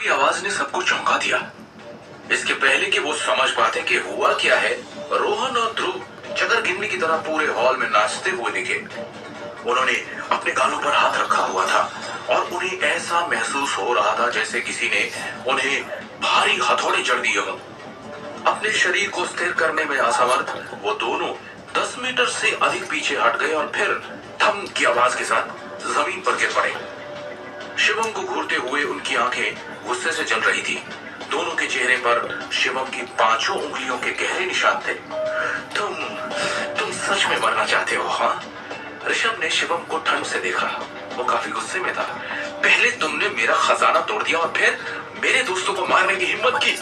की आवाज ने सबको चौंका दिया। इसके पहले कि वो समझ पाते कि हुआ क्या है, रोहन और ध्रुव चकर गिननी की तरह पूरे हॉल में नाचते हुए दिखे। उन्होंने अपने गालों पर हाथ रखा हुआ था और उन्हें ऐसा महसूस हो रहा था जैसे किसी ने उन्हें भारी हथौड़े जड़ दिए हों। अपने शरीर को स्थिर करने में असमर्थ वो दोनों 10 मीटर से अधिक पीछे हट गए और फिर थम की आवाज के साथ जमीन पर गिर पड़े। शिवम को घूरते हुए उनकी आंखें गुस्से से जल रही थी। दोनों के चेहरे पर शिवम की 5 उंगलियों के गहरे निशान थे। तुम सच में मरना चाहते हो? हाँ? ऋषभ ने शिवम को ठंड से देखा। वो काफी गुस्से में था। पहले तुमने मेरा खजाना तोड़ दिया और फिर मेरे दोस्तों को मारने की हिम्मत की।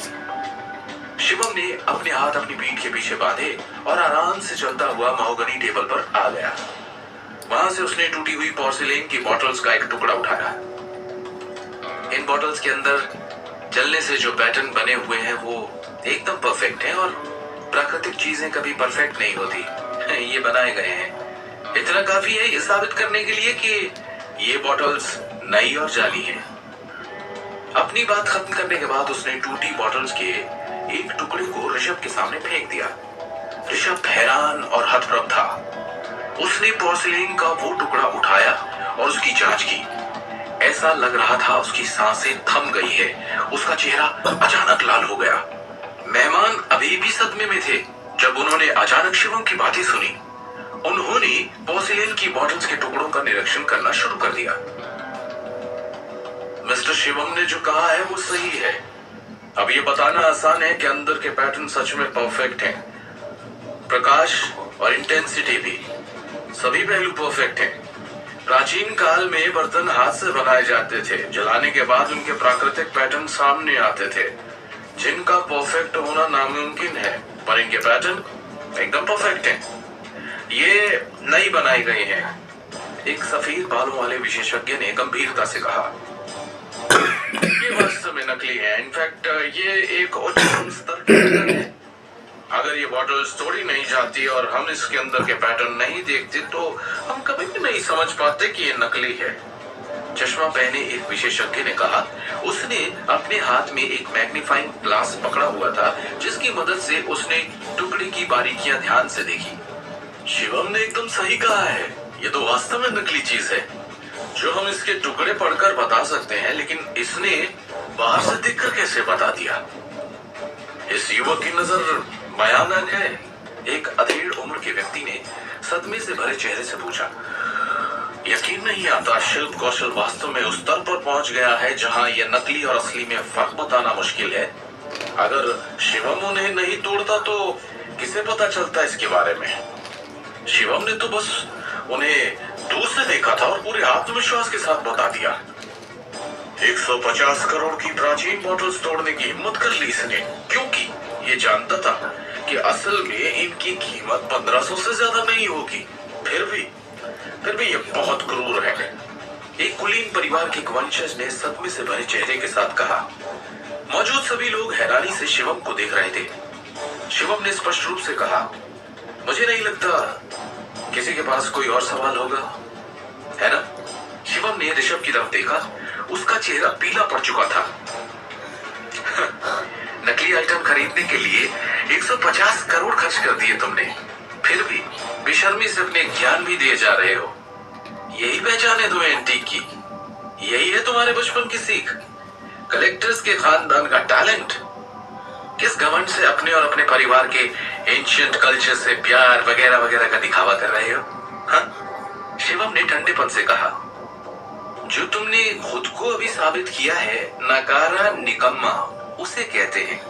शिवम ने अपने हाथ अपनी पीठ के पीछे बांधे और आराम से चलता हुआ महोगनी टेबल पर आ गया। वहां से उसने टूटी हुई पोर्सिलेन की बॉटल्स का एक टुकड़ा उठाया। इन बॉटल्स के अंदर जलने से जो पैटर्न बने हुए हैं वो एकदम परफेक्ट हैं और प्राकृतिक चीजें कभी परफेक्ट नहीं होती। ये बनाए गए हैं। इतना काफी है ये साबित करने के लिए कि ये बॉटल्स नई और जाली हैं। अपनी बात खत्म करने के बाद उसने टूटी बॉटल्स के एक टुकड़े को ऋषभ के सामने फेंक दिया। ऋषभ हैरान और हतप्रभ था। उसने पोर्सिलेन का वो टुकड़ा उठाया और उसकी जांच की। ऐसा लग रहा था उसकी सांसें थम गई है। उसका चेहरा अचानक लाल हो गया। मेहमान अभी भी सदमे में थे जब उन्होंने अचानक शिवम की बातें सुनी। उन्होंने पोर्सिलेन की बॉटल्स के टुकड़ों का निरीक्षण करना शुरू कर दिया। मिस्टर शिवम ने जो कहा है वो सही है। अब ये बताना आसान है कि अंदर के पैटर्न सच में परफेक्ट हैं। प्रकाश और इंटेंसिटी भी, सभी पहलू परफेक्ट हैं। प्राचीन काल में बर्तन हाथ से बनाए जाते थे। जलाने के बाद उनके प्राकृतिक पैटर्न सामने आते थे, जिनका परफेक्ट होना नामुमकिन है, पर इनके पैटर्न एकदम परफेक्ट हैं। ये नई बनाई गई हैं। एक सफेद बालों वाले विशेषज्ञ ने गंभीरता से कहा, ये वास्तव में नकली है। इनफैक्ट ये एक उच्चतम स्तर की पैटर्न है। अगर ये बॉटल्स तोड़ी नहीं जाती और हम इसके अंदर के पैटर्न नहीं देखते तो हम कभी भी नहीं समझ पाते कि ये नकली है। चश्मा पहने एक विशेषज्ञ ने कहा। उसने अपने हाथ में एक मैग्नीफाइंग ग्लास पकड़ा हुआ था, जिसकी मदद से उसने टुकड़े की बारीकियां ध्यान से देखी। शिवम ने एकदम सही कहा है। ये तो वास्तव में नकली चीज है, जो हम इसके टुकड़े पढ़कर बता सकते हैं, लेकिन इसने बाहर से देखकर कैसे बता दिया? इस युवक की नजर भयानक है। एक अधेड़ उम्र के व्यक्ति ने सदमे से भरे चेहरे से पूछा। यकीन नहीं आता, शिल्प कौशल वास्तव में उस स्तर पर पहुंच गया है जहां यह नकली और असली में फर्क बताना मुश्किल है। अगर शिवम उन्हें नहीं तोड़ता तो किसे पता चलता इसके बारे में? शिवम ने तो बस उन्हें दूर से देखा था और पूरे आत्मविश्वास के साथ बता दिया। 150 करोड़ की प्राचीन बॉटल्स तोड़ने की हिम्मत कर ली इसने, क्योंकि ये जानता था कि असल में इनकी कीमत 1500 से ज्यादा नहीं होगी। फिर भी ये बहुत क्रूर है। एक कुलीन परिवार के वंशज ने सदमे से भरे चेहरे के साथ कहा। मौजूद सभी लोग हैरानी से शिवम को देख रहे थे। शिवम ने स्पष्ट रूप से कहा, मुझे नहीं लगता किसी के पास कोई और सवाल होगा, है ना? शिवम ने ऋषभ की तरफ देखा। उसका चेहरा पीला पड़ चुका था। नकली आइटम खरीदने के लिए 150 करोड़ खर्च कर दिए तुमने, फिर भी बेशर्मी से अपने ज्ञान भी दिए जा रहे हो। यही पहचान है तुम्हें एंटीक की? यही है तुम्हारे बचपन की सीख? कलेक्टर्स के खानदान का टैलेंट? किस घमंड से अपने और अपने परिवार के एंशिएंट कल्चर से प्यार वगैरह वगैरह का दिखावा कर रहे हो? हाँ? शिवम ने ठंडेपन से कहा, जो तुमने खुद को अभी साबित किया है नकारा निकम्मा उसे कहते हैं।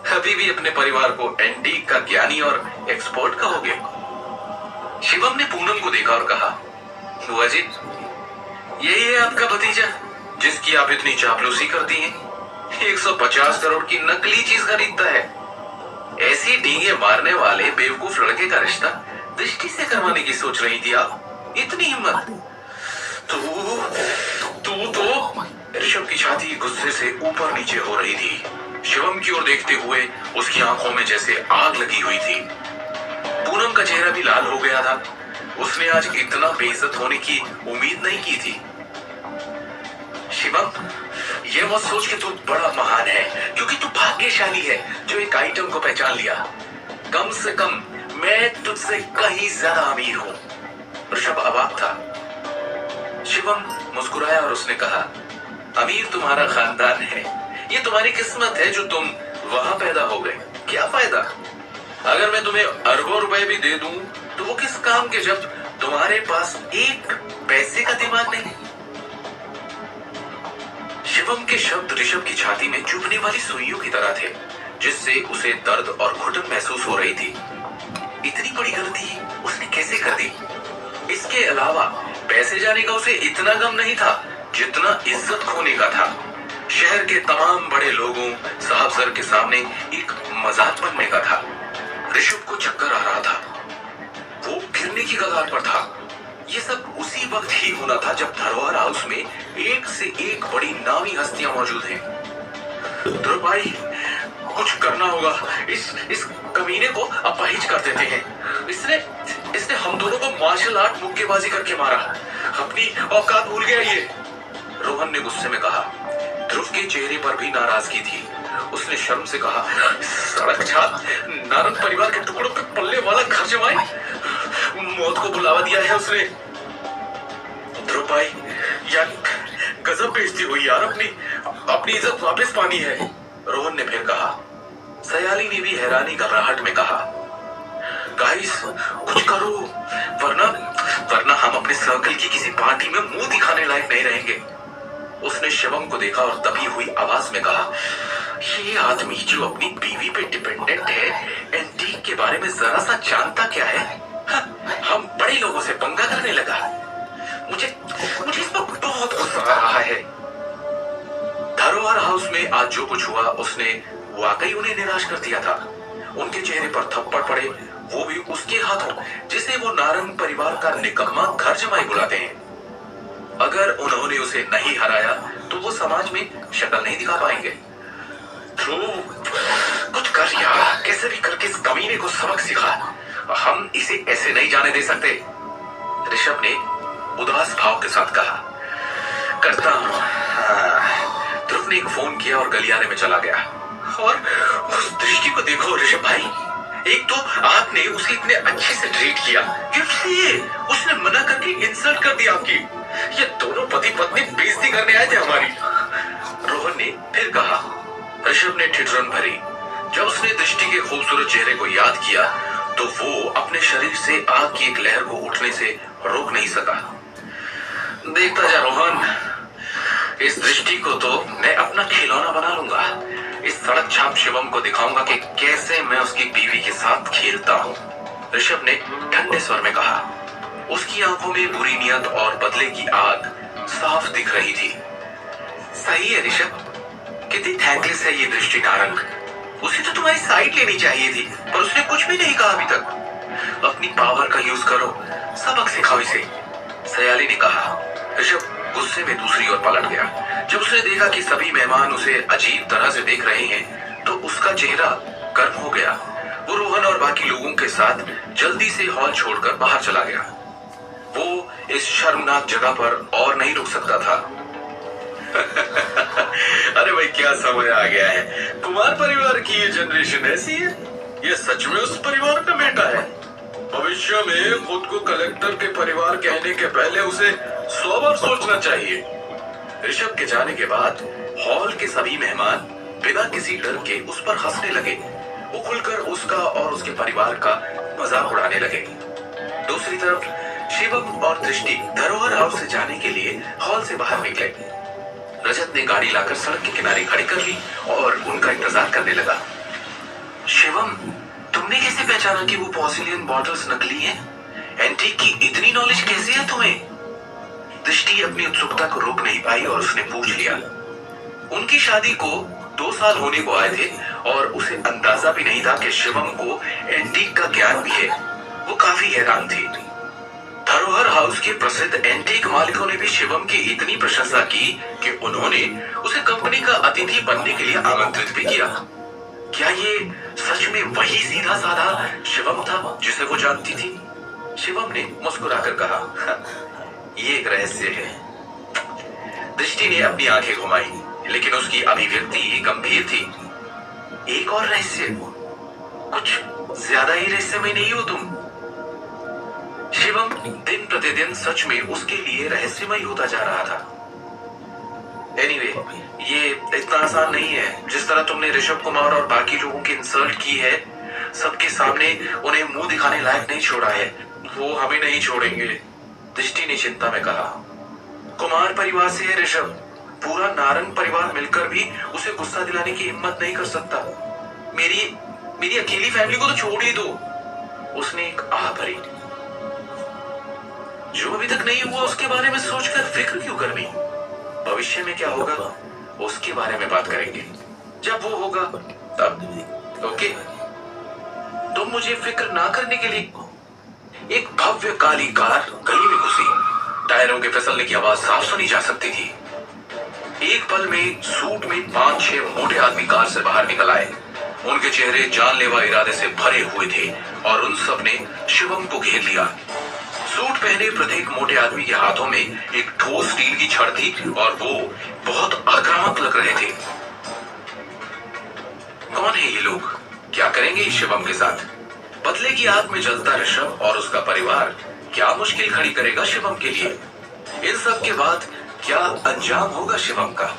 कभी भी अपने परिवार को एंटीक का ज्ञानी और एक्सपर्ट कहोगे? शिवम ने पूनम को देखा और कहा, बुआ जी, यही है आपका भतीजा जिसकी आप इतनी चापलूसी करती हैं? 150 करोड़ की नकली चीज खरीदता है। ऐसी डींगे मारने वाले बेवकूफ लड़के का रिश्ता दृष्टि से करवाने की सोच रही थी आप? इतनी हिम्मत? तू तो ऋषभ की छाती गुस्से से ऊपर नीचे हो रही थी। शिवम की ओर देखते हुए उसकी आंखों में जैसे आग लगी हुई थी। पूनम का चेहरा भी लाल हो गया था। उसने आज इतना बेइज्जत होने की उम्मीद नहीं की थी। शिवम, ये मत सोच कि तू बड़ा महान है, क्योंकि तू भाग्यशाली है जो एक आइटम को पहचान लिया। कम से कम मैं तुझसे कहीं ज्यादा अमीर हूँ। ऋषभ अवाक था। शिवम मुस्कुराया और उसने कहा, अमीर तुम्हारा खानदान है, ये तुम्हारी किस्मत है जो तुम वहां पैदा हो गए। क्या फायदा अगर मैं तुम्हें अरबों रुपए भी दे दूं तो वो किस काम के जब तुम्हारे पास एक पैसे का दिमाग नहीं। शिवम के शब्द ऋषभ की छाती में चुभने वाली सुइयों की तरह थे, जिससे उसे दर्द और घुटन महसूस हो रही थी। इतनी बड़ी गलती उसने कैसे कर दी? इसके अलावा पैसे जाने का उसे इतना गम नहीं था जितना इज्जत खोने का था। शहर के तमाम बड़े लोगों साहब सर के सामने एक मजाक बनने का था। ऋषभ को चक्कर आ रहा था, वो गिरने की कगार पर था। ये सब उसी वक्त ही होना था जब धरोहर हाउस में एक से एक बड़ी नामी हस्तियां मौजूद हैं। ध्रुव भाई, कुछ करना होगा। इस कमीने को अपाहिज कर देते हैं। इसने हम दोनों को मार्शल आर्ट मुक्केबाजी करके मारा। अपनी औकात भूल गया ये, रोहन ने गुस्से में कहा। ध्रुव के चेहरे पर भी नाराजगी थी। उसने शर्म से कहा, सड़क छाप नारंग परिवार के टुकड़ों पे पल्ले वाला घर जमाए, मौत को बुलावा दिया है उसने। ध्रुव भाई, यार गजब बेइज्जती हुई यार, अपनी इज्जत वापस पानी है, रोहन ने फिर कहा। सयाली ने भी हैरानी घबराहट में कहा, गाइस कुछ करो, वरना हम अपने सर्कल की किसी पार्टी में मुंह दिखाने लायक नहीं रहेंगे। उसने शिवम को देखा और दबी हुई आवाज में कहा, ये आदमी जो अपनी बीवी पे डिपेंडेंट है, एंटीक के बारे में जरा सा जानता क्या है? हम बड़े लोगों से पंगा करने लगा। मुझे इस पर बहुत गुस्सा आ रहा है। धरोहर हाउस में आज जो कुछ हुआ उसने वाकई उन्हें निराश कर दिया था। उनके चेहरे पर थप्पड़ पड़े, वो भी उसके हाथों जिसे वो नारंग परिवार का निकम्मा घर जमाई बुलाते हैं। अगर उन्होंने उसे नहीं हराया तो वो समाज में शक्ल नहीं दिखा पाएंगे। कुछ कर यार, कैसे भी करके इस कमीने को सबक सिखा। हम इसे ऐसे नहीं जाने दे सकते, ऋषभ ने उदास भाव के साथ कहा। करता हूं। ध्रुव ने एक फोन किया और गलियारे में चला गया। और उस दृष्टि को देखो ऋषभ भाई, एक तो आपने उसे इतने अच्छे से ट्रीट किया, गिफ्ट दिए, उसने मना करके इंसल्ट कर दिया आपकी। ये दोनों पति पत्नी बेइज्जती करने आए थे हमारी, रोहन ने फिर कहा। ऋषभ ने ठिठुरन भरी। जब उसने दृष्टि के खूबसूरत चेहरे को याद किया तो वो अपने शरीर से आग की एक लहर को उठने से रोक नहीं सका। देखता जा रोहन, इस दृष्टि को तो मैं अपना खिलौना बना लूंगा। इस सड़क छाप शिवम को दिखाऊंगा कि कैसे मैं उसकी बीवी के साथ खेलता हूँ, ऋषभ ने ठंडे स्वर में कहा। उसकी आंखों में बुरी नियत और बदले की आग साफ दिख रही थी। सही है ऋषभ, कितनी थैंकलेस है ये दृष्टि नारंग। उसे तो तुम्हारी साइड लेनी चाहिए थी, पर उसने कुछ भी नहीं कहा अभी तक। अपनी पावर का यूज करो, सबक सिखाओ इसे, सयाली ने कहा। ऋषभ गुस्से में दूसरी ओर पलट गया। जब उसने देखा कि सभी मेहमान उसे अजीब तरह से देख रहे हैं तो उसका चेहरा गर्म हो गया। वो रोहन और बाकी लोगों के साथ जल्दी से हॉल छोड़कर बाहर चला गया। वो इस शर्मनाक जगह पर और नहीं रुक सकता था। अरे भाई, क्या समय आ गया है। कुमार परिवार की ये जनरेशन ऐसी है, ये सच में उस परिवार का बेटा है। भविष्य में खुद को कलेक्टर के परिवार कहने के पहले उसे 100 बार सोचना चाहिए। ऋषभ के जाने के बाद हॉल के सभी मेहमान बिना किसी डर के उस पर हंसने लगे। वो खुलकर उसका और उसके परिवार का मजाक उड़ाने लगे। दूसरी तरफ शिवम और दृष्टि धरोहर हाउस से जाने के लिए हॉल से बाहर निकले। रजत ने गाड़ी लाकर सड़क के किनारे खड़ी कर ली और उनका इंतजार करने लगा। शिवम, तुमने कैसे पहचाना कि वो पोर्सिलियन बॉटल्स नकली हैं? एंटीक की इतनी नॉलेज कैसे है तुम्हें? दृष्टि अपनी उत्सुकता को रोक नहीं पाई और उसने पूछ लिया। उनकी शादी को 2 साल होने को आए थे और उसे अंदाजा भी नहीं था कि शिवम को एंटीक का ज्ञान भी है। वो काफी हैरान थी। धरोहर हाउस के प्रसिद्ध एंटीक मालिकों ने भी शिवम की इतनी प्रशंसा की कि उन्होंने उसे कंपनी का अतिथि बनने के लिए आमंत्रित भी किया। क्या ये सच में वही सीधा साधा शिवम था जिसे वो जानती थी? शिवम ने मुस्कुराकर कहा, ये एक रहस्य है। दृष्टि ने अपनी आंखें घुमाई। लेकिन उसकी अभिव्यक्ति गंभीर थी। एक और रहस्य, कुछ ज्यादा ही रहस्यमय नहीं हो तुम? शिवम दिन प्रतिदिन सच में उसके लिए रहस्यमय होता जा रहा था। एनीवे, ये इतना आसान नहीं है। जिस तरह तुमने ऋषभ कुमार और बाकी लोगों की इंसल्ट की है, सबके सामने उन्हें मुंह दिखाने लायक नहीं छोड़ा है, वो हमें नहीं छोड़ेंगे, दृष्टि ने चिंता में कहा। कुमार परिवार से है ऋषभ, पूरा नारंग परिवार मिलकर भी उसे गुस्सा दिलाने की हिम्मत नहीं कर सकता। मेरी अकेली फैमिली को तो छोड़ ही दो। उसने एक आह भरी। जो अभी तक नहीं हुआ उसके बारे में सोचकर फिक्र क्यों करनी? भविष्य में क्या होगा उसके बारे में बात करेंगे जब वो होगा तब। ओके, तुम मुझे फिक्र ना करने के लिए। एक भव्य काली कार गली में घुसी। टायरों के फिसलने की आवाज साफ सुनी जा सकती थी। एक पल में सूट में 5-6 मोटे आदमी कार से बाहर निकल आए। उनके चेहरे जानलेवा इरादे से भरे हुए थे और उन सब ने शिवम को घेर लिया। सूट पहने प्रत्येक मोटे आदमी के हाथों में एक ठोस स्टील की छड़ थी और वो बहुत आक्रामक लग रहे थे। कौन है ये लोग? क्या करेंगे शिवम के साथ? बदले की आग में जलता ऋषभ और उसका परिवार क्या मुश्किल खड़ी करेगा शिवम के लिए? इन सब के बाद क्या अंजाम होगा शिवम का?